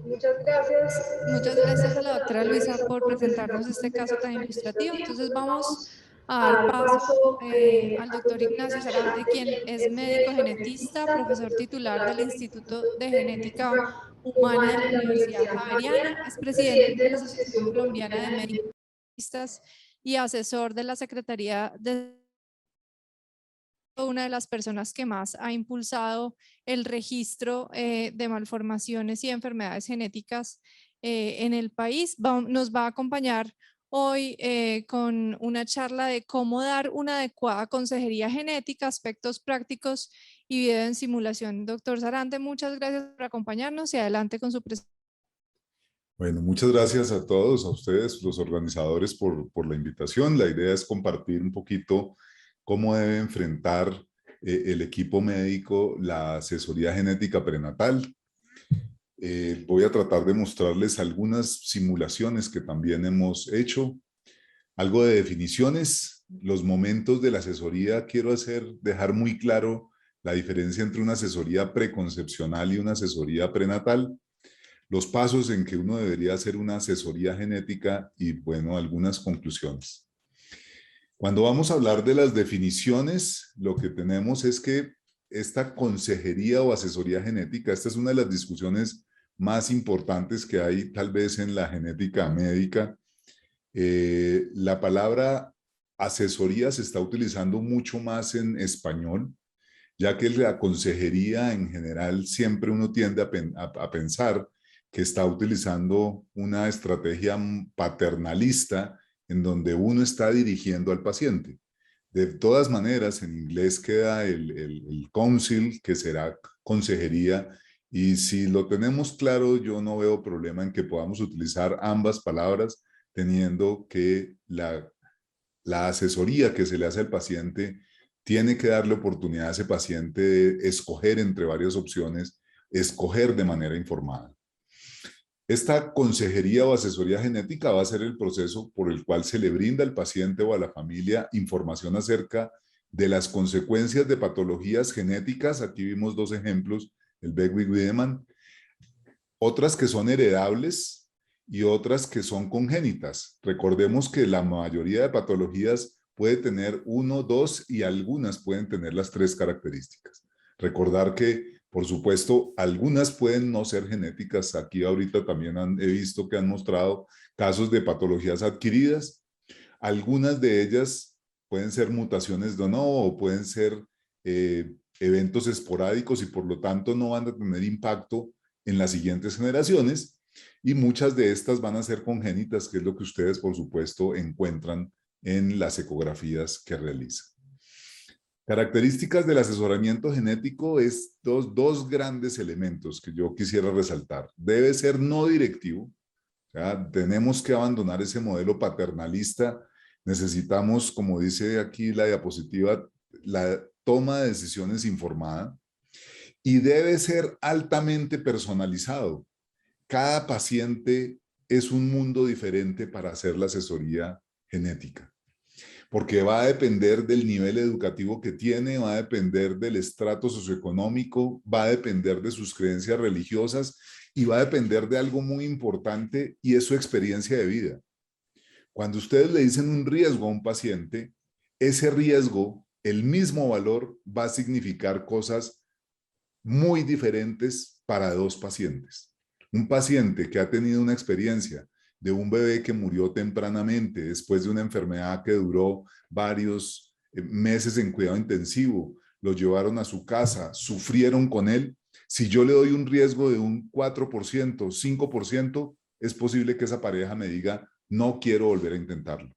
Muchas gracias. Muchas gracias a la doctora Luisa por presentarnos este caso tan ilustrativo. Entonces vamos a dar Al paso paso al al doctor doctor Ignacio Ignacio Sarante, Sarante, quien quien es es médico médico genetista, genetista, profesor profesor titular titular del del Instituto Instituto de de Genética Genética Humana Humana de de la la Universidad Universidad Javeriana, Javeriana, es es presidente presidente de de la la Asociación Asociación Colombiana de Colombiana de Médicos Genetistas y asesor de la Secretaría de una de las personas que más ha impulsado el registro de malformaciones y enfermedades genéticas en el país. Nos va a acompañar hoy con una charla de cómo dar una adecuada consejería genética, aspectos prácticos y video en simulación. Doctor Sarante, muchas gracias por acompañarnos y adelante con su presentación. Bueno, muchas gracias a todos, a ustedes, los organizadores, por la invitación. La idea es compartir un poquito cómo debe enfrentar el equipo médico la asesoría genética prenatal. Voy a tratar de mostrarles algunas simulaciones que también hemos hecho, algo de definiciones, los momentos de la asesoría. Quiero dejar muy claro la diferencia entre una asesoría preconcepcional y una asesoría prenatal, los pasos en que uno debería hacer una asesoría genética y, bueno, algunas conclusiones. Cuando vamos a hablar de las definiciones, lo que tenemos es que esta consejería o asesoría genética, esta es una de las discusiones más importantes que hay tal vez en la genética médica. La palabra asesoría se está utilizando mucho más en español, ya que la consejería en general siempre uno tiende a pensar que está utilizando una estrategia paternalista en donde uno está dirigiendo al paciente. De todas maneras, en inglés queda el counsel, que será consejería, y si lo tenemos claro, yo no veo problema en que podamos utilizar ambas palabras, teniendo que la asesoría que se le hace al paciente tiene que darle oportunidad a ese paciente de escoger entre varias opciones, escoger de manera informada. Esta consejería o asesoría genética va a ser el proceso por el cual se le brinda al paciente o a la familia información acerca de las consecuencias de patologías genéticas. Aquí vimos dos ejemplos, el Beckwith-Wiedemann, otras que son heredables y otras que son congénitas. Recordemos que la mayoría de patologías puede tener uno, dos y algunas pueden tener las tres características. Recordar que, por supuesto, algunas pueden no ser genéticas. Aquí ahorita también he visto que han mostrado casos de patologías adquiridas. Algunas de ellas pueden ser mutaciones de no o pueden ser eventos esporádicos y por lo tanto no van a tener impacto en las siguientes generaciones, y muchas de estas van a ser congénitas, que es lo que ustedes, por supuesto, encuentran en las ecografías que realizan. Características del asesoramiento genético es dos grandes elementos que yo quisiera resaltar. Debe ser no directivo, o sea, tenemos que abandonar ese modelo paternalista. Necesitamos, como dice aquí la diapositiva, la toma de decisiones informada, y debe ser altamente personalizado. Cada paciente es un mundo diferente para hacer la asesoría genética, porque va a depender del nivel educativo que tiene, va a depender del estrato socioeconómico, va a depender de sus creencias religiosas y va a depender de algo muy importante, y es su experiencia de vida. Cuando ustedes le dicen un riesgo a un paciente, ese riesgo, el mismo valor, va a significar cosas muy diferentes para dos pacientes. Un paciente que ha tenido una experiencia de un bebé que murió tempranamente después de una enfermedad que duró varios meses en cuidado intensivo, lo llevaron a su casa, sufrieron con él. Si yo le doy un riesgo de un 4%, 5%, es posible que esa pareja me diga, no quiero volver a intentarlo.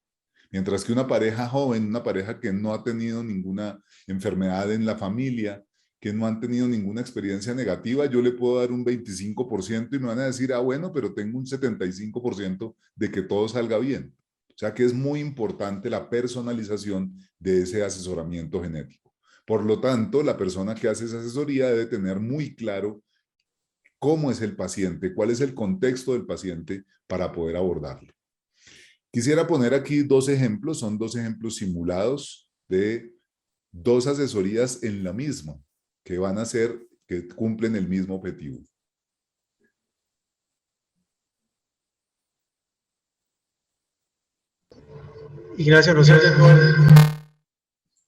Mientras que una pareja joven, una pareja que no ha tenido ninguna enfermedad en la familia, que no han tenido ninguna experiencia negativa, yo le puedo dar un 25% y me van a decir, ah, bueno, pero tengo un 75% de que todo salga bien. O sea que es muy importante la personalización de ese asesoramiento genético. Por lo tanto, la persona que hace esa asesoría debe tener muy claro cómo es el paciente, cuál es el contexto del paciente para poder abordarlo. Quisiera poner aquí dos ejemplos, son dos ejemplos simulados de dos asesorías en la misma, que van a ser, que cumplen el mismo objetivo. Ignacio, no se oye.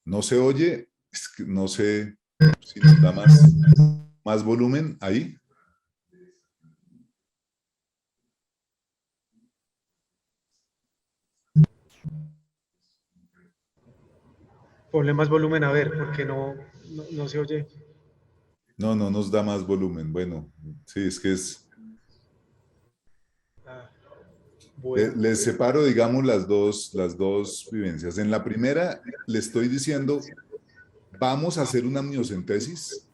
No se oye, es que no sé si nos da más volumen ahí. Ponle más volumen a ver, porque no se oye. No, no nos da más volumen. Bueno, sí, es que es... Ah, bueno. Les separo, digamos, las dos vivencias. En la primera, le estoy diciendo, vamos a hacer una amniocentesis,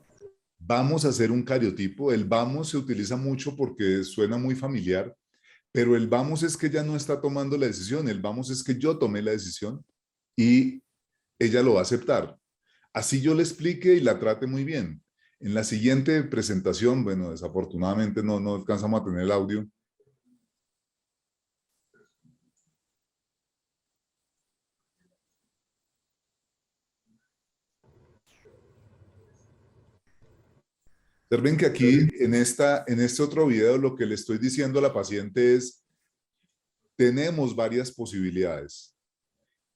vamos a hacer un cariotipo. El vamos se utiliza mucho porque suena muy familiar, pero el vamos es que ella no está tomando la decisión, el vamos es que yo tomé la decisión y ella lo va a aceptar. Así yo le explique y la trate muy bien. En la siguiente presentación, bueno, desafortunadamente no alcanzamos a tener el audio. Observen que aquí en este otro video lo que le estoy diciendo a la paciente es, tenemos varias posibilidades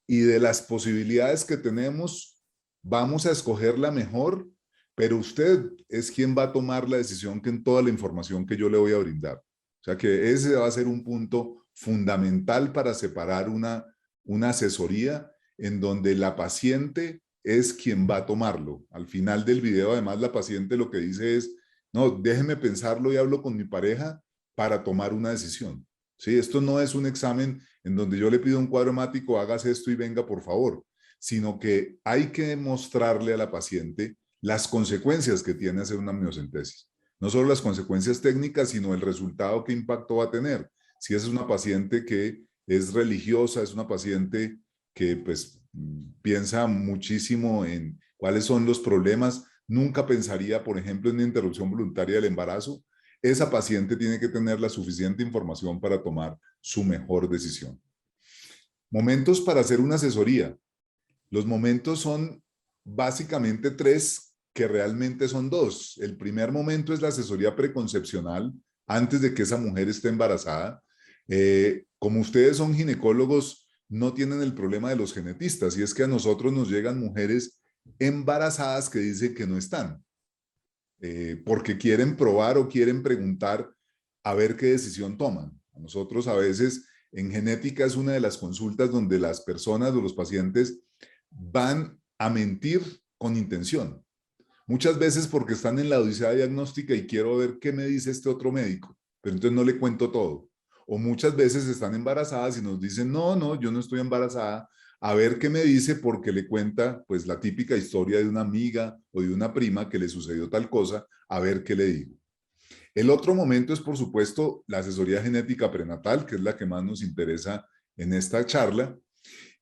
y de las posibilidades que tenemos vamos a escoger la mejor, pero usted es quien va a tomar la decisión que en toda la información que yo le voy a brindar. O sea que ese va a ser un punto fundamental para separar una asesoría en donde la paciente es quien va a tomarlo. Al final del video, además, la paciente lo que dice es, no, déjeme pensarlo y hablo con mi pareja para tomar una decisión. ¿Sí? Esto no es un examen en donde yo le pido un cuadro hemático, hagas esto y venga, por favor, sino que hay que mostrarle a la paciente las consecuencias que tiene hacer una amniocentesis. No solo las consecuencias técnicas, sino el resultado que impacto va a tener. Si es una paciente que es religiosa, es una paciente que pues piensa muchísimo en cuáles son los problemas, nunca pensaría, por ejemplo, en una interrupción voluntaria del embarazo, esa paciente tiene que tener la suficiente información para tomar su mejor decisión. Momentos para hacer una asesoría. Los momentos son básicamente tres, que realmente son dos. El primer momento es la asesoría preconcepcional, antes de que esa mujer esté embarazada. Como ustedes son ginecólogos, no tienen el problema de los genetistas, y es que a nosotros nos llegan mujeres embarazadas que dicen que no están, porque quieren probar o quieren preguntar a ver qué decisión toman. A nosotros a veces en genética es una de las consultas donde las personas o los pacientes van a mentir con intención. Muchas veces porque están en la odisea diagnóstica y quiero ver qué me dice este otro médico, pero entonces no le cuento todo. O muchas veces están embarazadas y nos dicen, no, yo no estoy embarazada, a ver qué me dice porque le cuenta pues la típica historia de una amiga o de una prima que le sucedió tal cosa, a ver qué le digo. El otro momento es, por supuesto, la asesoría genética prenatal, que es la que más nos interesa en esta charla.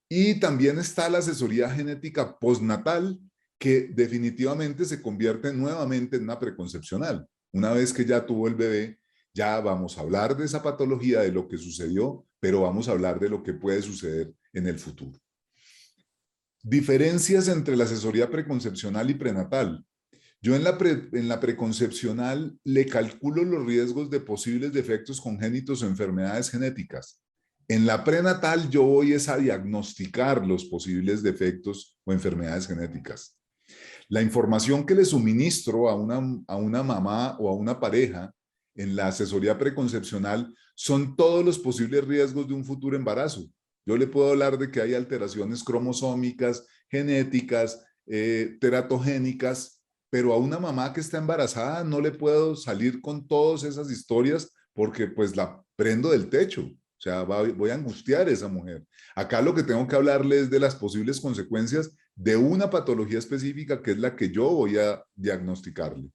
Y también está la asesoría genética postnatal, que definitivamente se convierte nuevamente en una preconcepcional. Una vez que ya tuvo el bebé, ya vamos a hablar de esa patología, de lo que sucedió, pero vamos a hablar de lo que puede suceder en el futuro. Diferencias entre la asesoría preconcepcional y prenatal. Yo en la preconcepcional le calculo los riesgos de posibles defectos congénitos o enfermedades genéticas. En la prenatal yo voy es a diagnosticar los posibles defectos o enfermedades genéticas. La información que le suministro a una mamá o a una pareja en la asesoría preconcepcional son todos los posibles riesgos de un futuro embarazo. Yo le puedo hablar de que hay alteraciones cromosómicas, genéticas, teratogénicas, pero a una mamá que está embarazada no le puedo salir con todas esas historias porque pues la prendo del techo. O sea, voy a angustiar a esa mujer. Acá lo que tengo que hablarle es de las posibles consecuencias de una patología específica que es la que yo voy a diagnosticarle.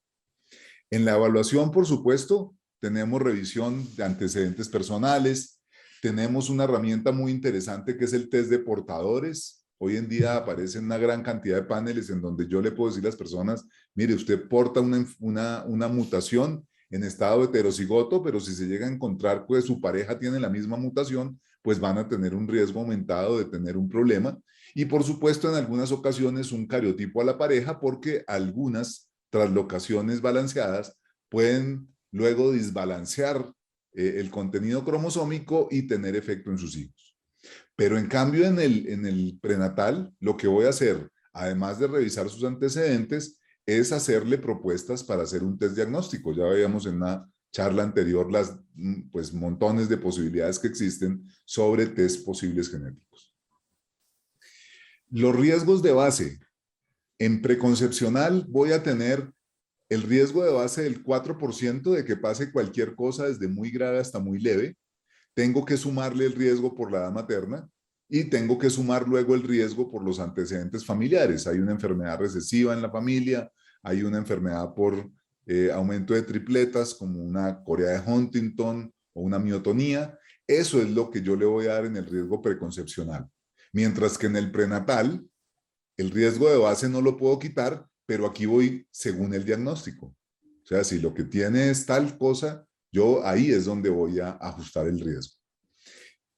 En la evaluación, por supuesto, tenemos revisión de antecedentes personales, tenemos una herramienta muy interesante que es el test de portadores. Hoy en día aparecen una gran cantidad de paneles en donde yo le puedo decir a las personas, mire, usted porta una mutación en estado heterocigoto, pero si se llega a encontrar que su pareja tiene la misma mutación, pues van a tener un riesgo aumentado de tener un problema. Y por supuesto, en algunas ocasiones un cariotipo a la pareja, porque algunas translocaciones balanceadas pueden luego desbalancear el contenido cromosómico y tener efecto en sus hijos. Pero en cambio en el prenatal, lo que voy a hacer, además de revisar sus antecedentes, es hacerle propuestas para hacer un test diagnóstico. Ya veíamos en una charla anterior las pues montones de posibilidades que existen sobre test posibles genéticos. Los riesgos de base. En preconcepcional voy a tener el riesgo de base del 4% de que pase cualquier cosa desde muy grave hasta muy leve. Tengo que sumarle el riesgo por la edad materna y tengo que sumar luego el riesgo por los antecedentes familiares. Hay una enfermedad recesiva en la familia, hay una enfermedad por aumento de tripletas como una corea de Huntington o una miotonía. Eso es lo que yo le voy a dar en el riesgo preconcepcional. Mientras que en el prenatal, el riesgo de base no lo puedo quitar, pero aquí voy según el diagnóstico. O sea, si lo que tiene es tal cosa, yo ahí es donde voy a ajustar el riesgo.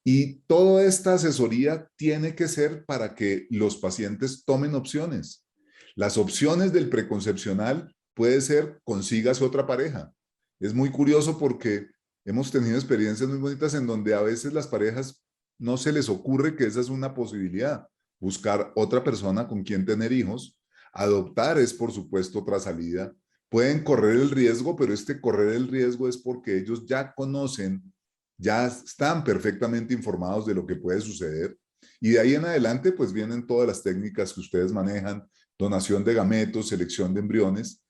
Y toda esta asesoría tiene que ser para que los pacientes tomen opciones. Las opciones del preconcepcional puede ser consigas otra pareja. Es muy curioso porque hemos tenido experiencias muy bonitas en donde a veces las parejas no se les ocurre que esa es una posibilidad. Buscar otra persona con quien tener hijos. Adoptar es, por supuesto, otra salida. Pueden correr el riesgo, pero este correr el riesgo es porque ellos ya conocen, ya están perfectamente informados de lo que puede suceder. Y de ahí en adelante, pues vienen todas las técnicas que ustedes manejan, donación de gametos, selección de embriones.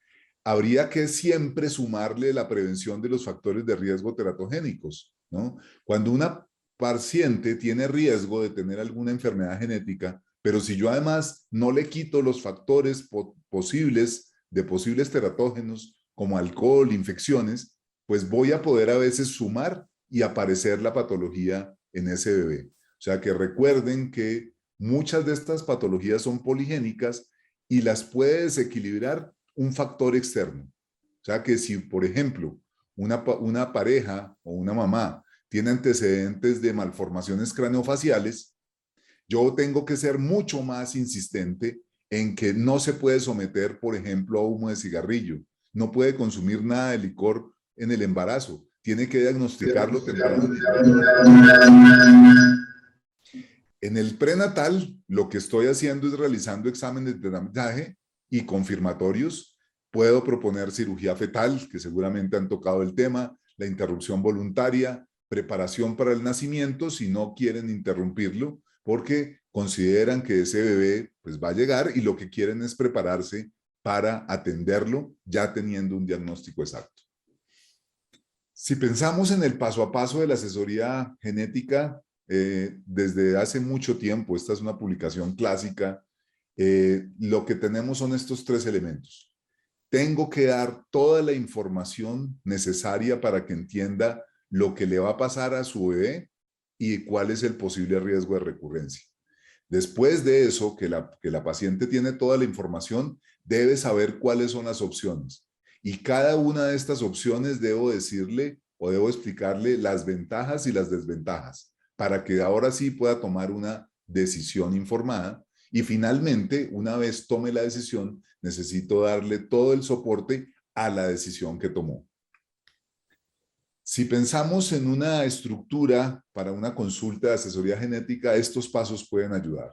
Habría que siempre sumarle la prevención de los factores de riesgo teratogénicos, ¿no? Cuando una paciente tiene riesgo de tener alguna enfermedad genética, pero si yo además no le quito los factores posibles de posibles teratógenos como alcohol, infecciones, pues voy a poder a veces sumar y aparecer la patología en ese bebé. O sea que recuerden que muchas de estas patologías son poligénicas y las puede desequilibrar un factor externo. O sea que si, por ejemplo, una pareja o una mamá tiene antecedentes de malformaciones craneofaciales, yo tengo que ser mucho más insistente en que no se puede someter, por ejemplo, a humo de cigarrillo, no puede consumir nada de licor en el embarazo, tiene que diagnosticarlo tempranamente. En el prenatal, lo que estoy haciendo es realizando exámenes de damaje y confirmatorios. Puedo proponer cirugía fetal, que seguramente han tocado el tema, la interrupción voluntaria, preparación para el nacimiento, si no quieren interrumpirlo, porque consideran que ese bebé pues, va a llegar y lo que quieren es prepararse para atenderlo ya teniendo un diagnóstico exacto. Si pensamos en el paso a paso de la asesoría genética, desde hace mucho tiempo, esta es una publicación clásica, lo que tenemos son estos tres elementos. Tengo que dar toda la información necesaria para que entienda lo que le va a pasar a su bebé y cuál es el posible riesgo de recurrencia. Después de eso, que la paciente tiene toda la información, debe saber cuáles son las opciones. Y cada una de estas opciones debo decirle o debo explicarle las ventajas y las desventajas para que ahora sí pueda tomar una decisión informada. Y finalmente, una vez tome la decisión, necesito darle todo el soporte a la decisión que tomó. Si pensamos en una estructura para una consulta de asesoría genética, estos pasos pueden ayudar.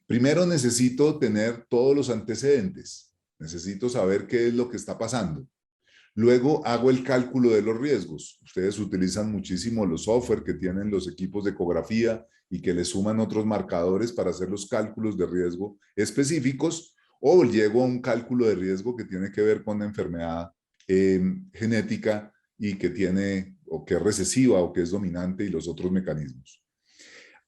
Primero necesito tener todos los antecedentes. Necesito saber qué es lo que está pasando. Luego hago el cálculo de los riesgos. Ustedes utilizan muchísimo los software que tienen los equipos de ecografía y que le suman otros marcadores para hacer los cálculos de riesgo específicos, o llego a un cálculo de riesgo que tiene que ver con la enfermedad genética y que tiene o que es recesiva o que es dominante y los otros mecanismos.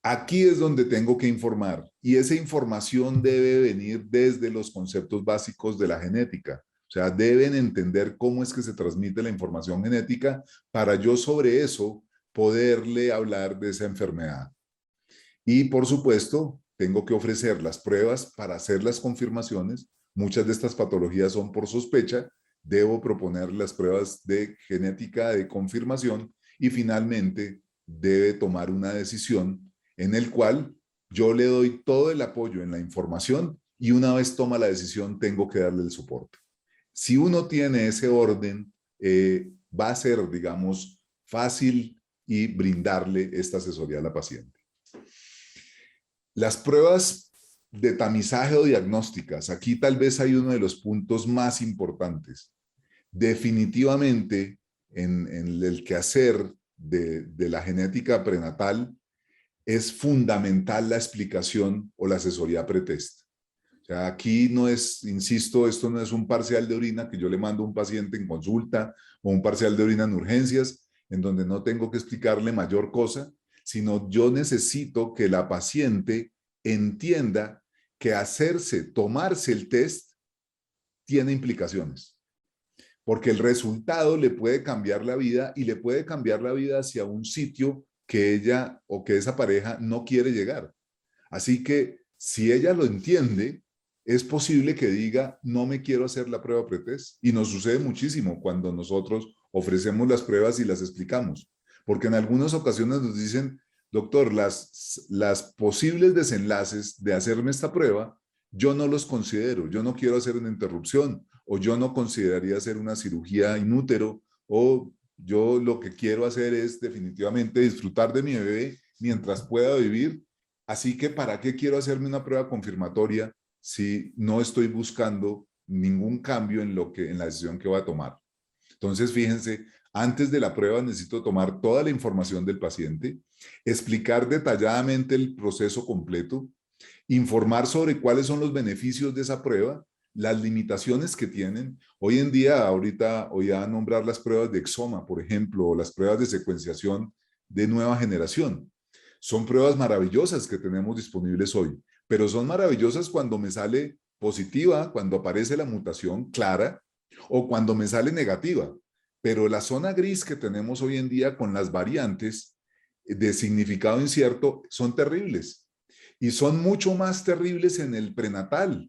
Aquí es donde tengo que informar y esa información debe venir desde los conceptos básicos de la genética. O sea, deben entender cómo es que se transmite la información genética para yo sobre eso poderle hablar de esa enfermedad. Y por supuesto, tengo que ofrecer las pruebas para hacer las confirmaciones. Muchas de estas patologías son por sospecha. Debo proponer las pruebas de genética de confirmación y finalmente debe tomar una decisión en el cual yo le doy todo el apoyo en la información y una vez toma la decisión tengo que darle el soporte. Si uno tiene ese orden, va a ser, digamos, fácil y brindarle esta asesoría a la paciente. Las pruebas de tamizaje o diagnósticas, aquí tal vez hay uno de los puntos más importantes. Definitivamente, en el quehacer de la genética prenatal, es fundamental la explicación o la asesoría pretest. O sea, aquí no es, insisto, esto no es un parcial de orina que yo le mando a un paciente en consulta o un parcial de orina en urgencias, en donde no tengo que explicarle mayor cosa, sino yo necesito que la paciente entienda que tomarse el test tiene implicaciones. Porque el resultado le puede cambiar la vida y le puede cambiar la vida hacia un sitio que ella o que esa pareja no quiere llegar. Así que si ella lo entiende, es posible que diga, no me quiero hacer la prueba pretest. Y nos sucede muchísimo cuando nosotros ofrecemos las pruebas y las explicamos. Porque en algunas ocasiones nos dicen, doctor, las posibles desenlaces de hacerme esta prueba, yo no los considero, yo no quiero hacer una interrupción, o yo no consideraría hacer una cirugía in útero, o yo lo que quiero hacer es definitivamente disfrutar de mi bebé mientras pueda vivir. Así que, ¿para qué quiero hacerme una prueba confirmatoria si no estoy buscando ningún cambio en la decisión que voy a tomar? Entonces, fíjense, antes de la prueba necesito tomar toda la información del paciente, explicar detalladamente el proceso completo, informar sobre cuáles son los beneficios de esa prueba, las limitaciones que tienen. Hoy en día, ahorita voy a nombrar las pruebas de exoma, por ejemplo, o las pruebas de secuenciación de nueva generación. Son pruebas maravillosas que tenemos disponibles hoy, pero son maravillosas cuando me sale positiva, cuando aparece la mutación clara, o cuando me sale negativa. Pero la zona gris que tenemos hoy en día con las variantes de significado incierto son terribles. Y son mucho más terribles en el prenatal,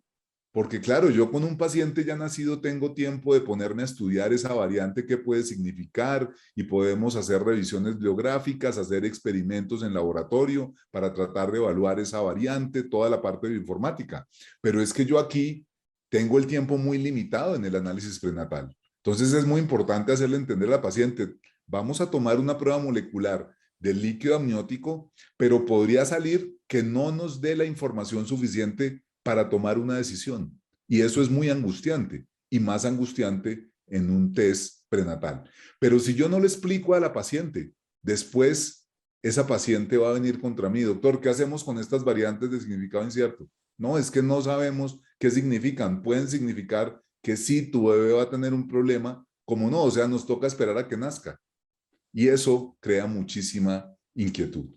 porque claro, yo con un paciente ya nacido tengo tiempo de ponerme a estudiar esa variante, qué puede significar, y podemos hacer revisiones biográficas, hacer experimentos en laboratorio para tratar de evaluar esa variante, toda la parte bioinformática. Pero es que yo aquí tengo el tiempo muy limitado en el análisis prenatal. Entonces es muy importante hacerle entender a la paciente, vamos a tomar una prueba molecular del líquido amniótico, pero podría salir que no nos dé la información suficiente para tomar una decisión. Y eso es muy angustiante, y más angustiante en un test prenatal. Pero si yo no le explico a la paciente, después esa paciente va a venir contra mí, doctor, ¿qué hacemos con estas variantes de significado incierto? No, es que no sabemos qué significan. Pueden significar que sí, tu bebé va a tener un problema, como no, o sea, nos toca esperar a que nazca. Y eso crea muchísima inquietud.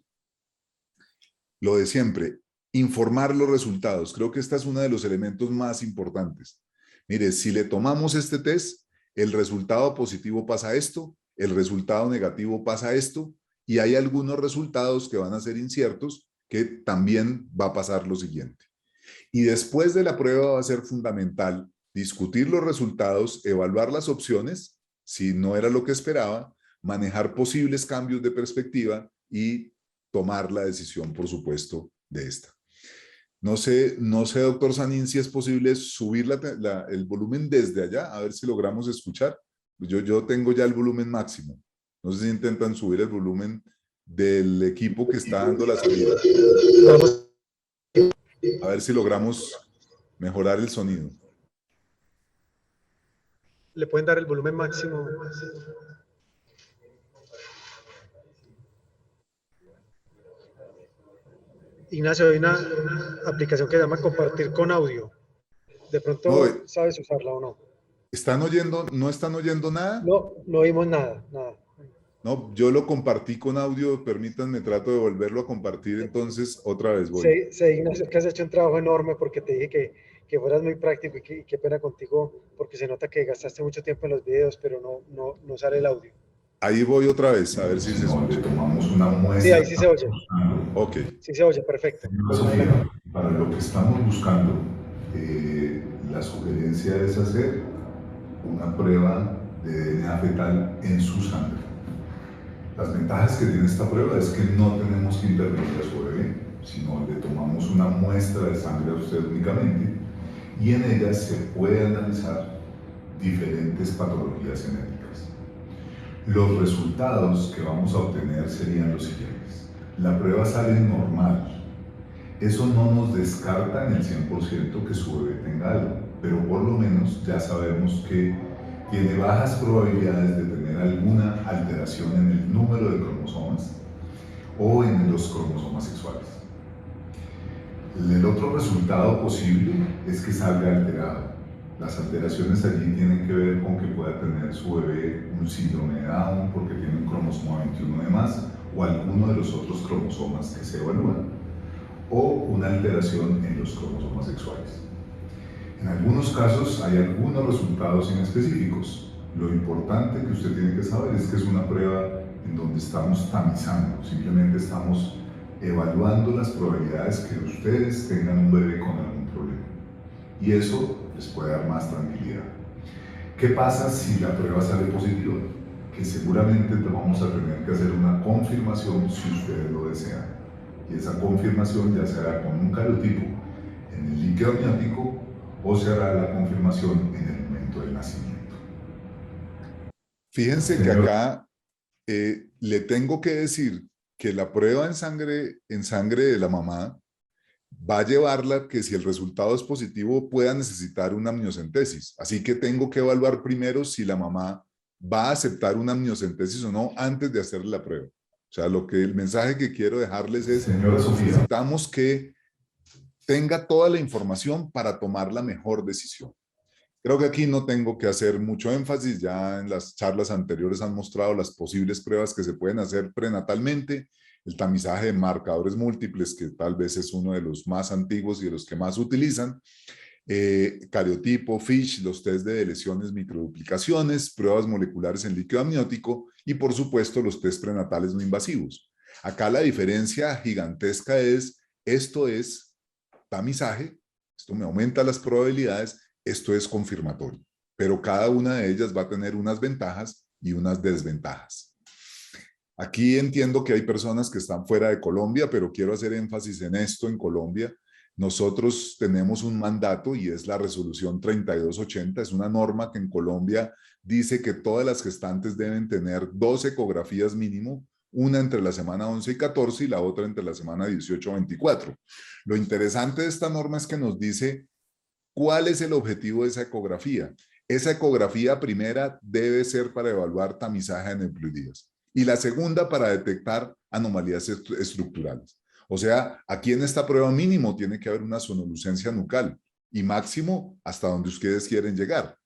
Lo de siempre, informar los resultados. Creo que este es uno de los elementos más importantes. Mire, si le tomamos este test, el resultado positivo pasa esto, el resultado negativo pasa esto, y hay algunos resultados que van a ser inciertos, que también va a pasar lo siguiente. Y después de la prueba va a ser fundamental discutir los resultados, evaluar las opciones, si no era lo que esperaba, manejar posibles cambios de perspectiva y tomar la decisión, por supuesto, de esta. No sé, doctor Sanín, si es posible subir el volumen desde allá, a ver si logramos escuchar. Yo tengo ya el volumen máximo. No sé si intentan subir el volumen del equipo que está dando la salida. A ver si logramos mejorar el sonido. ¿Le pueden dar el volumen máximo? Ignacio, hay una aplicación que se llama compartir con audio. De pronto, no, ¿sabes usarla o no? ¿Están oyendo? ¿No están oyendo nada? No, no oímos nada, nada. No, yo lo compartí con audio, permítanme, trato de volverlo a compartir, entonces otra vez voy. Ignacio, que has hecho un trabajo enorme, porque te dije que fueras muy práctico, y qué pena contigo, porque se nota que gastaste mucho tiempo en los videos, pero no sale el audio. Ahí voy otra vez, a ver si se escucha. Tomamos una muestra. Sí, ahí sí se oye. Ok. Sí se oye, perfecto. Sofía, para lo que estamos buscando, la sugerencia es hacer una prueba de DNA fetal en su sangre. Las ventajas que tiene esta prueba es que no tenemos que intervenir a su bebé, sino le tomamos una muestra de sangre a usted únicamente, y en ella se puede analizar diferentes patologías genéticas. Los resultados que vamos a obtener serían los siguientes. La prueba sale normal. Eso no nos descarta en el 100% que su bebé tenga algo, pero por lo menos ya sabemos que tiene bajas probabilidades de tener alguna alteración en el número de cromosomas o en los cromosomas sexuales. El otro resultado posible es que salga alterado. Las alteraciones allí tienen que ver con que pueda tener su bebé un síndrome de Down porque tiene un cromosoma 21 de más o alguno de los otros cromosomas que se evalúan, o una alteración en los cromosomas sexuales. En algunos casos hay algunos resultados inespecíficos. Lo importante que usted tiene que saber es que es una prueba en donde estamos tamizando, simplemente estamos evaluando las probabilidades que ustedes tengan un bebé con algún problema. Y eso les puede dar más tranquilidad. ¿Qué pasa si la prueba sale positiva? Que seguramente vamos a tener que hacer una confirmación si ustedes lo desean. Y esa confirmación ya se hará con un cariotipo en el líquido amniótico o se hará la confirmación en el momento del nacimiento. Fíjense que acá le tengo que decir que la prueba en sangre de la mamá va a llevarla que si el resultado es positivo pueda necesitar una amniocentesis. Así que tengo que evaluar primero si la mamá va a aceptar una amniocentesis o no antes de hacerle la prueba. O sea, el mensaje que quiero dejarles es, necesitamos que tenga toda la información para tomar la mejor decisión. Creo que aquí no tengo que hacer mucho énfasis, ya en las charlas anteriores han mostrado las posibles pruebas que se pueden hacer prenatalmente, el tamizaje de marcadores múltiples, que tal vez es uno de los más antiguos y de los que más utilizan, cariotipo, FISH, los test de lesiones microduplicaciones, pruebas moleculares en líquido amniótico y por supuesto los test prenatales no invasivos. Acá la diferencia gigantesca es, esto es tamizaje, esto me aumenta las probabilidades, esto es confirmatorio, pero cada una de ellas va a tener unas ventajas y unas desventajas. Aquí entiendo que hay personas que están fuera de Colombia, pero quiero hacer énfasis en esto en Colombia. Nosotros tenemos un mandato y es la resolución 3280, es una norma que en Colombia dice que todas las gestantes deben tener 2 ecografías mínimo, una entre la semana 11 y 14 y la otra entre la semana 18 y 24. Lo interesante de esta norma es que nos dice cuál es el objetivo de esa ecografía. Esa ecografía primera debe ser para evaluar tamizaje de aneuploidías y la segunda para detectar anomalías estructurales. O sea, aquí en esta prueba mínimo tiene que haber una sonolucencia nucal y máximo hasta donde ustedes quieren llegar.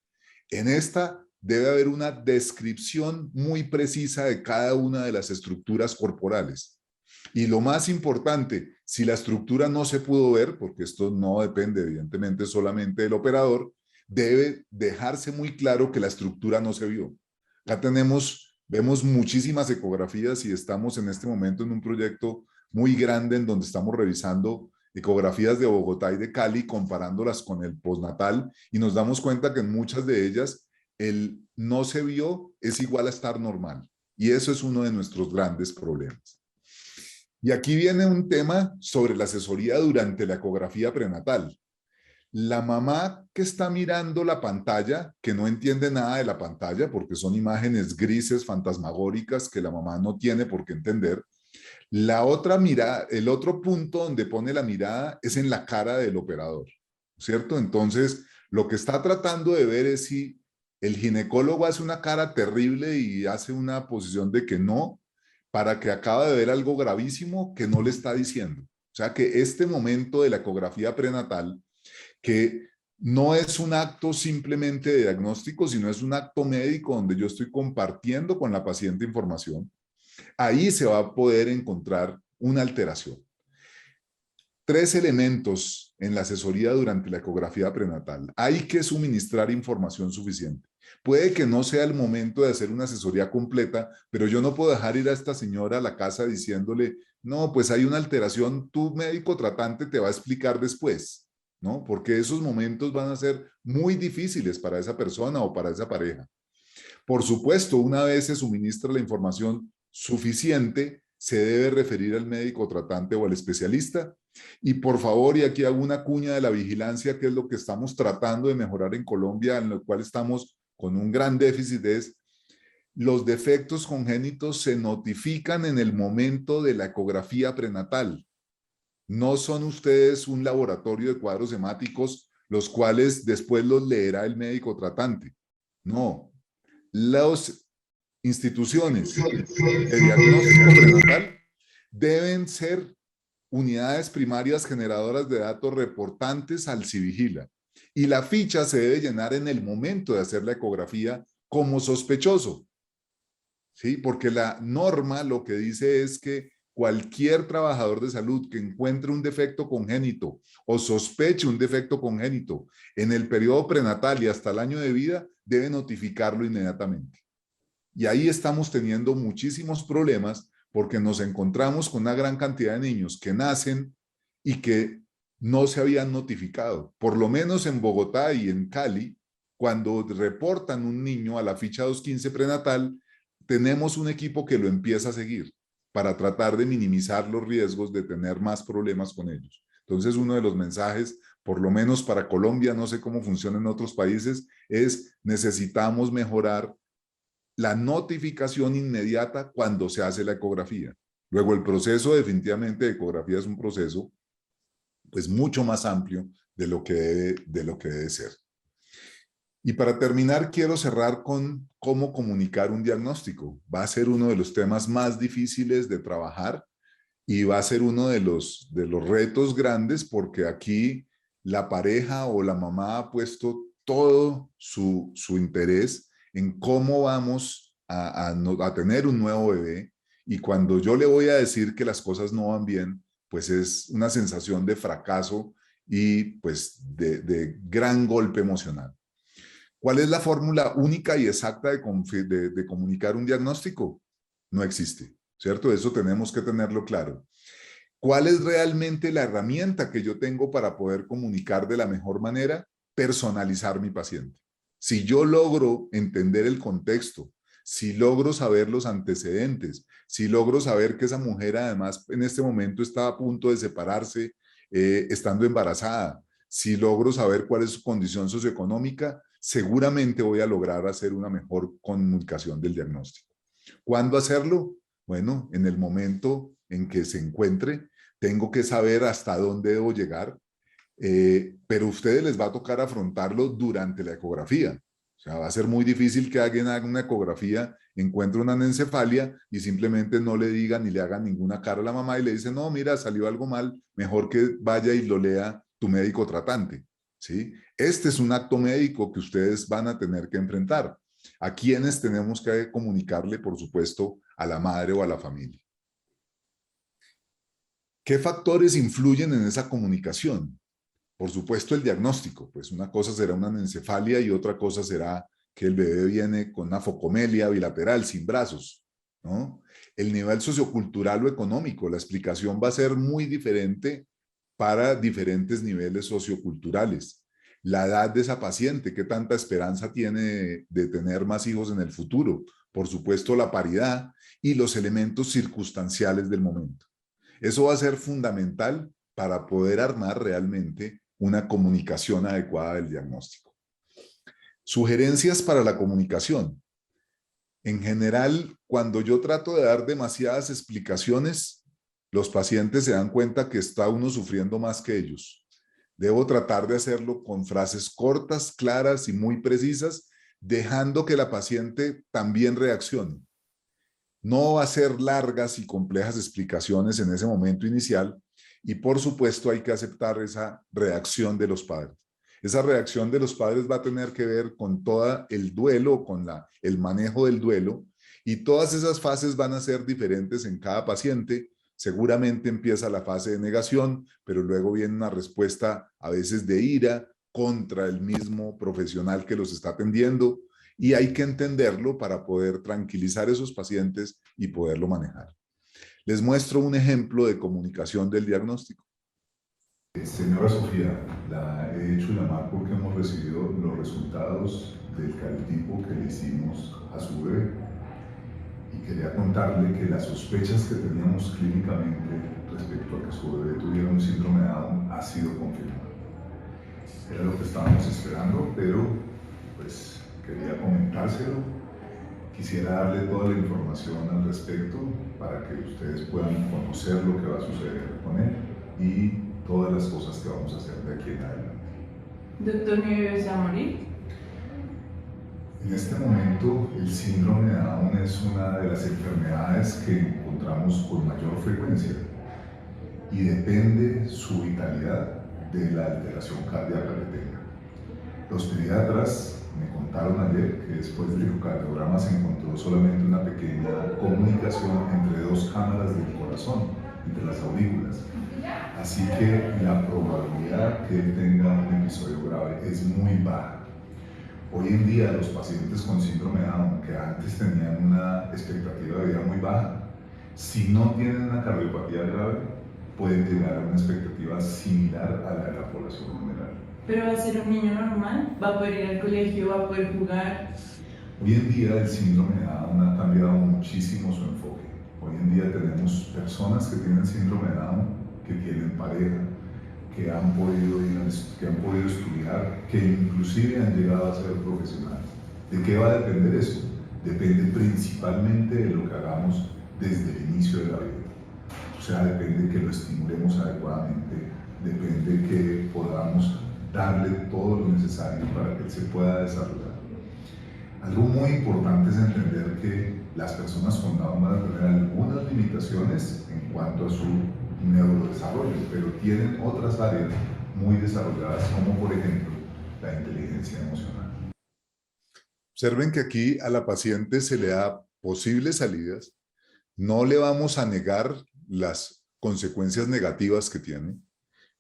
En esta debe haber una descripción muy precisa de cada una de las estructuras corporales. Y lo más importante, si la estructura no se pudo ver, porque esto no depende evidentemente solamente del operador, debe dejarse muy claro que la estructura no se vio. Acá vemos muchísimas ecografías y estamos en este momento en un proyecto muy grande en donde estamos revisando ecografías de Bogotá y de Cali, comparándolas con el postnatal y nos damos cuenta que en muchas de ellas el no se vio es igual a estar normal. Y eso es uno de nuestros grandes problemas. Y aquí viene un tema sobre la asesoría durante la ecografía prenatal. La mamá que está mirando la pantalla, que no entiende nada de la pantalla porque son imágenes grises, fantasmagóricas que la mamá no tiene por qué entender. La otra mirada, el otro punto donde pone la mirada es en la cara del operador, ¿cierto? Entonces, lo que está tratando de ver es si el ginecólogo hace una cara terrible y hace una posición de que no, para que acaba de ver algo gravísimo que no le está diciendo. O sea que este momento de la ecografía prenatal, que no es un acto simplemente de diagnóstico, sino es un acto médico donde yo estoy compartiendo con la paciente información, ahí se va a poder encontrar una alteración. 3 elementos en la asesoría durante la ecografía prenatal. Hay que suministrar información suficiente. Puede que no sea el momento de hacer una asesoría completa, pero yo no puedo dejar ir a esta señora a la casa diciéndole, no, pues hay una alteración, tu médico tratante te va a explicar después, ¿no? Porque esos momentos van a ser muy difíciles para esa persona o para esa pareja. Por supuesto, una vez se suministra la información suficiente, se debe referir al médico tratante o al especialista. Y por favor, y aquí hago una cuña de la vigilancia, que es lo que estamos tratando de mejorar en Colombia, en lo cual estamos con un gran déficit, es los defectos congénitos se notifican en el momento de la ecografía prenatal. No son ustedes un laboratorio de cuadros hemáticos, los cuales después los leerá el médico tratante. No. Las instituciones de diagnóstico prenatal deben ser unidades primarias generadoras de datos reportantes al Civigila. Y la ficha se debe llenar en el momento de hacer la ecografía como sospechoso. ¿Sí? Porque la norma lo que dice es que cualquier trabajador de salud que encuentre un defecto congénito o sospeche un defecto congénito en el periodo prenatal y hasta el año de vida, debe notificarlo inmediatamente. Y ahí estamos teniendo muchísimos problemas porque nos encontramos con una gran cantidad de niños que nacen y que no se habían notificado. Por lo menos en Bogotá y en Cali, cuando reportan un niño a la ficha 215 prenatal, tenemos un equipo que lo empieza a seguir para tratar de minimizar los riesgos de tener más problemas con ellos. Entonces, uno de los mensajes, por lo menos para Colombia, no sé cómo funciona en otros países, es necesitamos mejorar la notificación inmediata cuando se hace la ecografía. Luego, el proceso definitivamente de ecografía es un proceso pues mucho más amplio de lo que debe ser. Y para terminar, quiero cerrar con cómo comunicar un diagnóstico. Va a ser uno de los temas más difíciles de trabajar y va a ser uno de los retos grandes porque aquí la pareja o la mamá ha puesto todo su interés en cómo vamos a tener un nuevo bebé, y cuando yo le voy a decir que las cosas no van bien, pues es una sensación de fracaso y pues de gran golpe emocional. ¿Cuál es la fórmula única y exacta de comunicar un diagnóstico? No existe, ¿cierto? Eso tenemos que tenerlo claro. ¿Cuál es realmente la herramienta que yo tengo para poder comunicar de la mejor manera? Personalizar mi paciente. Si yo logro entender el contexto, si logro saber los antecedentes, si logro saber que esa mujer además en este momento está a punto de separarse, estando embarazada, si logro saber cuál es su condición socioeconómica, seguramente voy a lograr hacer una mejor comunicación del diagnóstico. ¿Cuándo hacerlo? Bueno, en el momento en que se encuentre, tengo que saber hasta dónde debo llegar, pero a ustedes les va a tocar afrontarlo durante la ecografía. O sea, va a ser muy difícil que alguien haga una ecografía, encuentre una anencefalia y simplemente no le digan ni le hagan ninguna cara a la mamá y le dicen, no, mira, salió algo mal, mejor que vaya y lo lea tu médico tratante. ¿Sí? Este es un acto médico que ustedes van a tener que enfrentar. ¿A quienes tenemos que comunicarle, por supuesto, a la madre o a la familia? ¿Qué factores influyen en esa comunicación? Por supuesto, el diagnóstico. Pues una cosa será una anencefalia y otra cosa será que el bebé viene con una focomelia bilateral, sin brazos, ¿no? El nivel sociocultural o económico, la explicación va a ser muy diferente para diferentes niveles socioculturales. La edad de esa paciente, qué tanta esperanza tiene de tener más hijos en el futuro. Por supuesto, la paridad y los elementos circunstanciales del momento. Eso va a ser fundamental para poder armar realmente una comunicación adecuada del diagnóstico. Sugerencias para la comunicación. En general, cuando yo trato de dar demasiadas explicaciones, los pacientes se dan cuenta que está uno sufriendo más que ellos. Debo tratar de hacerlo con frases cortas, claras y muy precisas, dejando que la paciente también reaccione. No va a ser largas y complejas explicaciones en ese momento inicial y por supuesto hay que aceptar esa reacción de los padres. Esa reacción de los padres va a tener que ver con todo el duelo, con el manejo del duelo, y todas esas fases van a ser diferentes en cada paciente. Seguramente empieza la fase de negación, pero luego viene una respuesta a veces de ira contra el mismo profesional que los está atendiendo, y hay que entenderlo para poder tranquilizar a esos pacientes y poderlo manejar. Les muestro un ejemplo de comunicación del diagnóstico. Señora Sofía, la he hecho llamar porque hemos recibido los resultados del caltipo que le hicimos a su bebé. Y quería contarle que las sospechas que teníamos clínicamente respecto a que su bebé tuviera un síndrome de Down ha sido confirmado. Era lo que estábamos esperando, pero pues quería comentárselo. Quisiera darle toda la información al respecto para que ustedes puedan conocer lo que va a suceder con él. y todas las cosas que vamos a hacer de aquí en adelante. Doctor, ¿mi bebé se va a morir? En este momento, el síndrome de Down es una de las enfermedades que encontramos con mayor frecuencia y depende su vitalidad de la alteración cardíaca que tenga. Los pediatras me contaron ayer que después del ecocardiograma se encontró solamente una pequeña comunicación entre dos cámaras del corazón, entre las aurículas. Así que la probabilidad que él tenga un episodio grave es muy baja. Hoy en día los pacientes con síndrome de Down, que antes tenían una expectativa de vida muy baja, si no tienen una cardiopatía grave, pueden llegar a una expectativa similar a la de la población general. ¿Pero va a ser un niño normal? ¿Va a poder ir al colegio? ¿Va a poder jugar? Hoy en día el síndrome de Down ha cambiado muchísimo su enfoque. Hoy en día tenemos personas que tienen síndrome de Down, que tienen pareja, que han podido estudiar, que inclusive han llegado a ser profesionales. ¿De qué va a depender eso? Depende principalmente de lo que hagamos desde el inicio de la vida. O sea, depende que lo estimulemos adecuadamente, depende que podamos darle todo lo necesario para que él se pueda desarrollar. Algo muy importante es entender que las personas con Down van a tener algunas limitaciones en cuanto a su neurodesarrollo, pero tienen otras áreas muy desarrolladas, como por ejemplo la inteligencia emocional. Observen que aquí a la paciente se le da posibles salidas, no le vamos a negar las consecuencias negativas que tiene,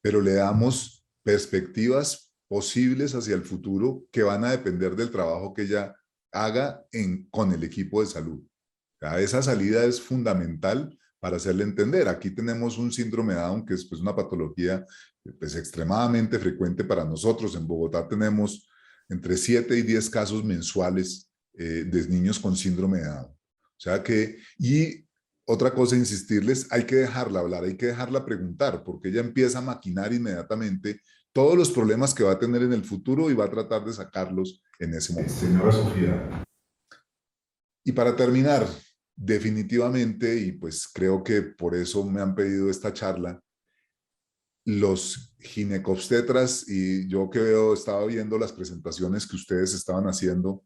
pero le damos perspectivas posibles hacia el futuro que van a depender del trabajo que ella haga con el equipo de salud. Esa salida es fundamental para hacerle entender. Aquí tenemos un síndrome de Down que es pues, una patología pues, extremadamente frecuente para nosotros. En Bogotá tenemos entre 7 y 10 casos mensuales de niños con síndrome de Down. O sea que, y otra cosa, insistirles, hay que dejarla hablar, hay que dejarla preguntar, porque ella empieza a maquinar inmediatamente todos los problemas que va a tener en el futuro y va a tratar de sacarlos en ese momento. Señora Sofía. Y para terminar, definitivamente, y pues creo que por eso me han pedido esta charla, los ginecobstetras, y yo que estaba viendo las presentaciones que ustedes estaban haciendo,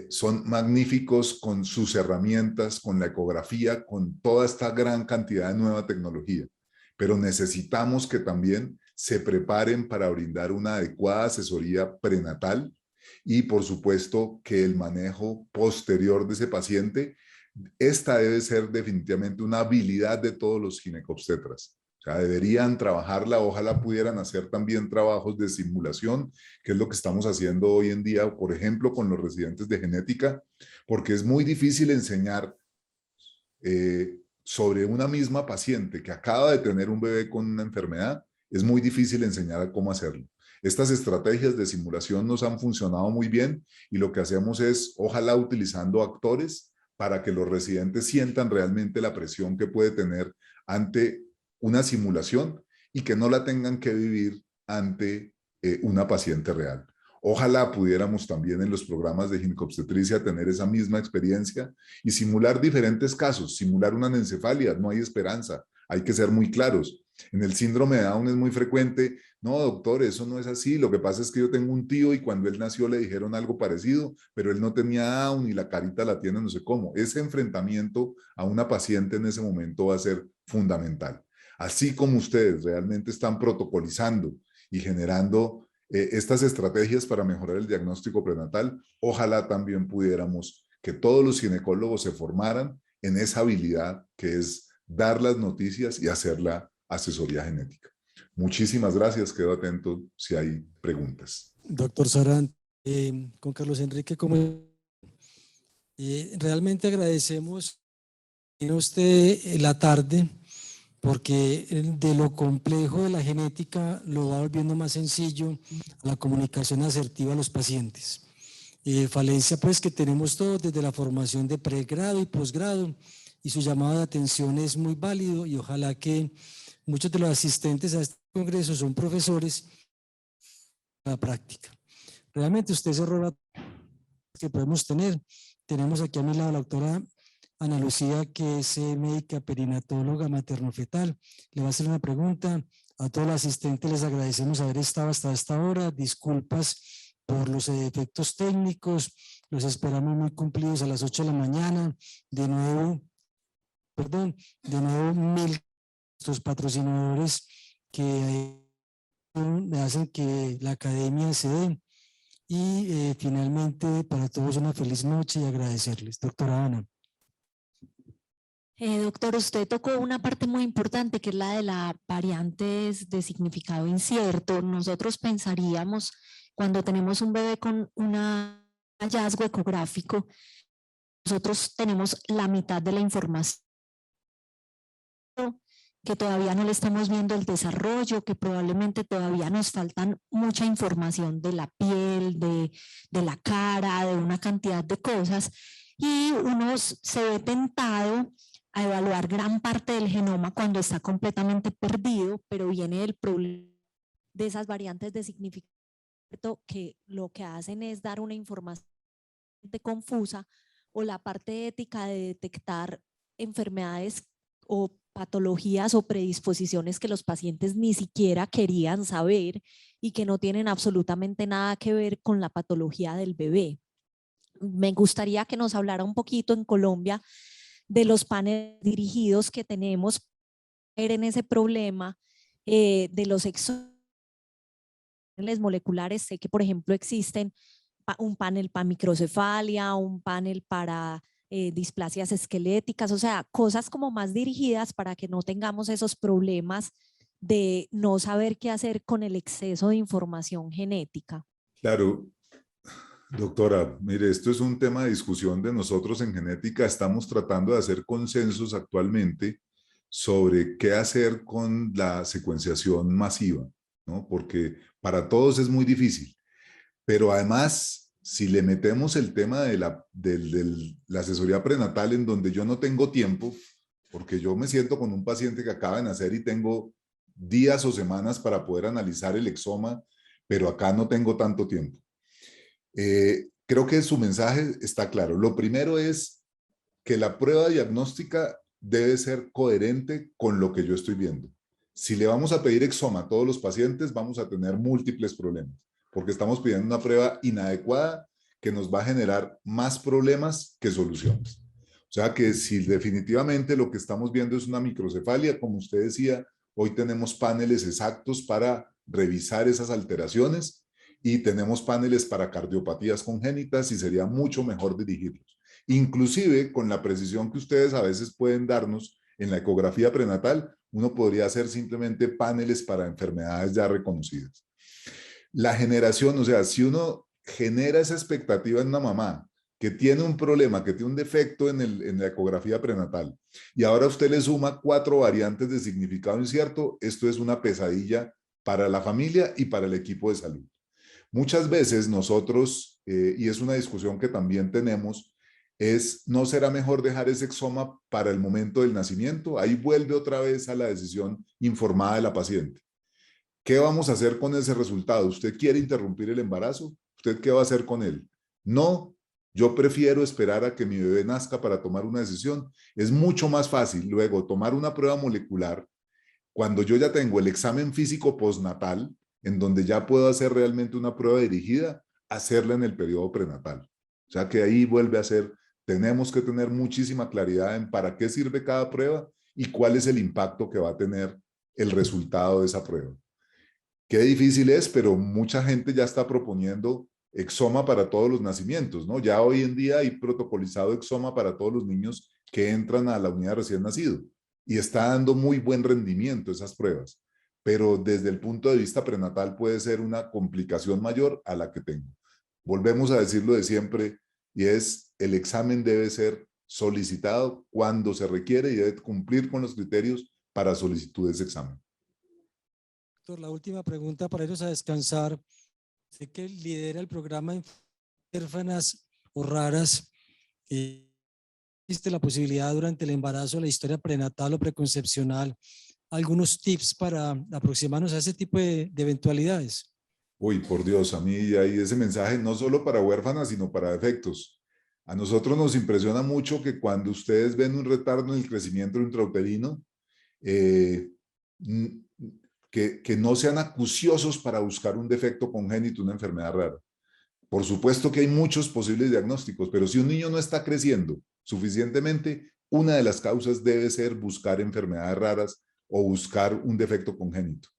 son magníficos con sus herramientas, con la ecografía, con toda esta gran cantidad de nueva tecnología, pero necesitamos que también se preparen para brindar una adecuada asesoría prenatal y por supuesto que el manejo posterior de ese paciente, esta debe ser definitivamente una habilidad de todos los ginecobstetras. O sea, deberían trabajarla, ojalá pudieran hacer también trabajos de simulación, que es lo que estamos haciendo hoy en día, por ejemplo, con los residentes de genética, porque es muy difícil enseñar sobre una misma paciente que acaba de tener un bebé con una enfermedad, es muy difícil enseñar cómo hacerlo. Estas estrategias de simulación nos han funcionado muy bien y lo que hacemos es, ojalá utilizando actores para que los residentes sientan realmente la presión que puede tener ante una simulación y que no la tengan que vivir ante una paciente real. Ojalá pudiéramos también en los programas de ginecobstetricia tener esa misma experiencia y simular diferentes casos, simular una anencefalia, no hay esperanza, hay que ser muy claros. En el síndrome de Down es muy frecuente, no doctor, eso no es así, lo que pasa es que yo tengo un tío y cuando él nació le dijeron algo parecido, pero él no tenía Down y la carita la tiene no sé cómo. Ese enfrentamiento a una paciente en ese momento va a ser fundamental. Así como ustedes realmente están protocolizando y generando estas estrategias para mejorar el diagnóstico prenatal, ojalá también pudiéramos que todos los ginecólogos se formaran en esa habilidad que es dar las noticias y hacer la asesoría genética. Muchísimas gracias, quedo atento si hay preguntas. Doctor Sarant, con Carlos Enrique, realmente agradecemos a usted la tarde, porque de lo complejo de la genética lo va volviendo más sencillo la comunicación asertiva a los pacientes. Falencia pues que tenemos todos desde la formación de pregrado y posgrado, y su llamado de atención es muy válido y ojalá que muchos de los asistentes a este congreso son profesores a la práctica. Realmente usted cerró la que podemos tener. Tenemos aquí a mi lado a la doctora Ana Lucía, que es médica perinatóloga materno-fetal. Le va a hacer una pregunta. A todos los asistentes les agradecemos haber estado hasta esta hora. Disculpas por los defectos técnicos. Los esperamos muy cumplidos a las 8 de la mañana. De nuevo, mil nuestros patrocinadores que hacen que la academia se dé. Y finalmente, para todos una feliz noche y agradecerles. Doctora Ana. Doctor, usted tocó una parte muy importante que es la de las variantes de significado incierto. Nosotros pensaríamos, cuando tenemos un bebé con un hallazgo ecográfico, nosotros tenemos la mitad de la información, que todavía no le estamos viendo el desarrollo, que probablemente todavía nos faltan mucha información de la piel, de la cara, de una cantidad de cosas, y uno se ve tentado a evaluar gran parte del genoma cuando está completamente perdido, pero viene el problema de esas variantes de significado que lo que hacen es dar una información confusa, o la parte ética de detectar enfermedades o patologías o predisposiciones que los pacientes ni siquiera querían saber y que no tienen absolutamente nada que ver con la patología del bebé. Me gustaría que nos hablara un poquito en Colombia de los paneles dirigidos que tenemos en ese problema, de los exámenes moleculares. Sé que, por ejemplo, existen un panel para microcefalia, un panel para displasias esqueléticas, o sea, cosas como más dirigidas para que no tengamos esos problemas de no saber qué hacer con el exceso de información genética. Claro. Doctora, mire, esto es un tema de discusión de nosotros en genética. Estamos tratando de hacer consensos actualmente sobre qué hacer con la secuenciación masiva, ¿no? Porque para todos es muy difícil. Pero además, si le metemos el tema de la asesoría prenatal, en donde yo no tengo tiempo, porque yo me siento con un paciente que acaba de nacer y tengo días o semanas para poder analizar el exoma, pero acá no tengo tanto tiempo. Creo que su mensaje está claro. Lo primero es que la prueba diagnóstica debe ser coherente con lo que yo estoy viendo. Si le vamos a pedir exoma a todos los pacientes, vamos a tener múltiples problemas, porque estamos pidiendo una prueba inadecuada que nos va a generar más problemas que soluciones. O sea que si definitivamente lo que estamos viendo es una microcefalia, como usted decía, hoy tenemos paneles exactos para revisar esas alteraciones, y tenemos paneles para cardiopatías congénitas y sería mucho mejor dirigirlos. Inclusive con la precisión que ustedes a veces pueden darnos en la ecografía prenatal, uno podría hacer simplemente paneles para enfermedades ya reconocidas. La generación, o sea, si uno genera esa expectativa en una mamá que tiene un problema, que tiene un defecto en la ecografía prenatal, y ahora usted le suma 4 variantes de significado incierto, esto es una pesadilla para la familia y para el equipo de salud. Muchas veces nosotros, y es una discusión que también tenemos, ¿no será mejor dejar ese exoma para el momento del nacimiento? Ahí vuelve otra vez a la decisión informada de la paciente. ¿Qué vamos a hacer con ese resultado? ¿Usted quiere interrumpir el embarazo? ¿Usted qué va a hacer con él? No, yo prefiero esperar a que mi bebé nazca para tomar una decisión. Es mucho más fácil luego tomar una prueba molecular cuando yo ya tengo el examen físico postnatal, en donde ya puedo hacer realmente una prueba dirigida, hacerla en el periodo prenatal. O sea que ahí vuelve a ser, tenemos que tener muchísima claridad en para qué sirve cada prueba y cuál es el impacto que va a tener el resultado de esa prueba. Qué difícil es, pero mucha gente ya está proponiendo exoma para todos los nacimientos, ¿no? Ya hoy en día hay protocolizado exoma para todos los niños que entran a la unidad de recién nacido y está dando muy buen rendimiento esas pruebas, pero desde el punto de vista prenatal puede ser una complicación mayor a la que tengo. Volvemos a decirlo de siempre, y es el examen debe ser solicitado cuando se requiere y debe cumplir con los criterios para solicitud de ese examen. Doctor, la última pregunta para irnos a descansar. Sé que lidera el programa Huérfanas o Raras. ¿Existe la posibilidad durante el embarazo, la historia prenatal o preconcepcional, algunos tips para aproximarnos a ese tipo de eventualidades? Uy, por Dios, a mí hay ese mensaje no solo para huérfanas, sino para defectos. A nosotros nos impresiona mucho que cuando ustedes ven un retardo en el crecimiento intrauterino, que no sean acuciosos para buscar un defecto congénito, una enfermedad rara. Por supuesto que hay muchos posibles diagnósticos, pero si un niño no está creciendo suficientemente, una de las causas debe ser buscar enfermedades raras o buscar un defecto congénito.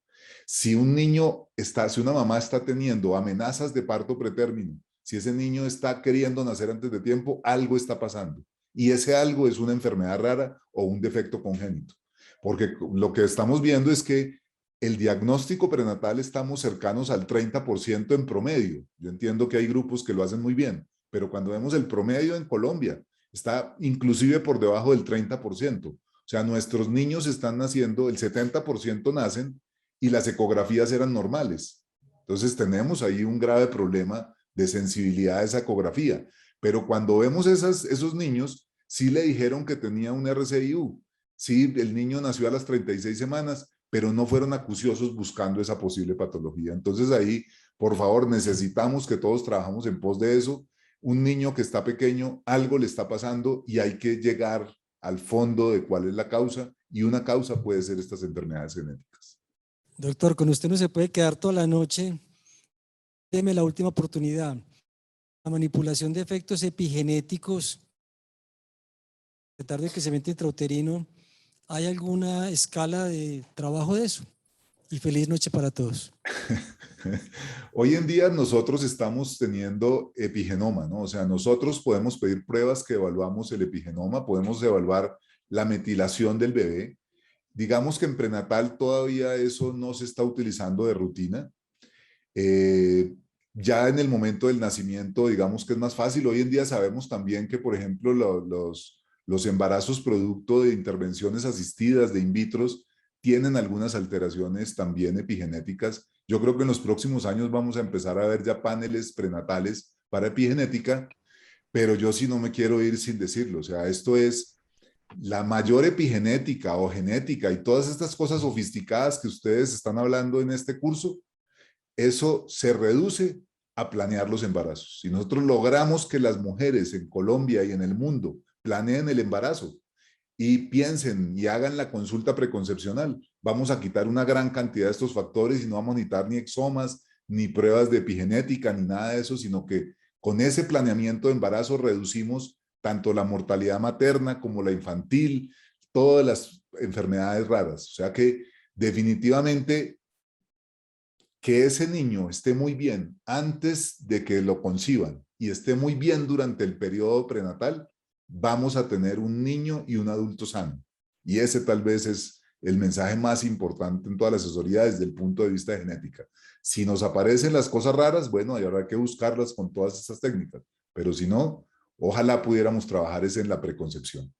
Si un niño está, si una mamá está teniendo amenazas de parto pretérmino, si ese niño está queriendo nacer antes de tiempo, algo está pasando. Y ese algo es una enfermedad rara o un defecto congénito. Porque lo que estamos viendo es que el diagnóstico prenatal estamos cercanos al 30% en promedio. Yo entiendo que hay grupos que lo hacen muy bien, pero cuando vemos el promedio en Colombia, está inclusive por debajo del 30%. O sea, nuestros niños están naciendo, el 70% nacen y las ecografías eran normales. Entonces tenemos ahí un grave problema de sensibilidad a esa ecografía. Pero cuando vemos esos niños, sí le dijeron que tenía un RCIU. Sí, el niño nació a las 36 semanas, pero no fueron acuciosos buscando esa posible patología. Entonces ahí, por favor, necesitamos que todos trabajamos en pos de eso. Un niño que está pequeño, algo le está pasando y hay que llegar al fondo de cuál es la causa, y una causa puede ser estas enfermedades genéticas. Doctor, con usted no se puede quedar toda la noche. Deme la última oportunidad. La manipulación de efectos epigenéticos, tratar de crecimiento intrauterino, ¿hay alguna escala de trabajo de eso? Y feliz noche para todos. Hoy en día nosotros estamos teniendo epigenoma, ¿no? O sea, nosotros podemos pedir pruebas que evaluamos el epigenoma, podemos evaluar la metilación del bebé. Digamos que en prenatal todavía eso no se está utilizando de rutina. Ya en el momento del nacimiento, digamos que es más fácil. Hoy en día sabemos también que, por ejemplo, los embarazos producto de intervenciones asistidas de in vitro tienen algunas alteraciones también epigenéticas. Yo creo que en los próximos años vamos a empezar a ver ya paneles prenatales para epigenética, pero yo sí no me quiero ir sin decirlo. O sea, esto es la mayor epigenética o genética y todas estas cosas sofisticadas que ustedes están hablando en este curso, eso se reduce a planear los embarazos. Si nosotros logramos que las mujeres en Colombia y en el mundo planeen el embarazo y piensen y hagan la consulta preconcepcional, vamos a quitar una gran cantidad de estos factores y no vamos a necesitar ni exomas, ni pruebas de epigenética, ni nada de eso, sino que con ese planeamiento de embarazo reducimos tanto la mortalidad materna como la infantil, todas las enfermedades raras. O sea que definitivamente que ese niño esté muy bien antes de que lo conciban y esté muy bien durante el periodo prenatal, vamos a tener un niño y un adulto sano. Y ese tal vez es el mensaje más importante en toda la asesoría desde el punto de vista de genética. Si nos aparecen las cosas raras, bueno, ahí habrá que buscarlas con todas estas técnicas. Pero si no, ojalá pudiéramos trabajar ese en la preconcepción.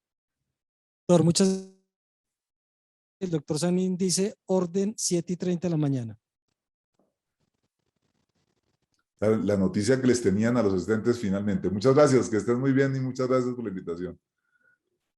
Doctor, muchas gracias. El doctor Sanín dice orden 7:30 de la mañana. La noticia que les tenían a los asistentes finalmente. Muchas gracias, que estén muy bien y muchas gracias por la invitación.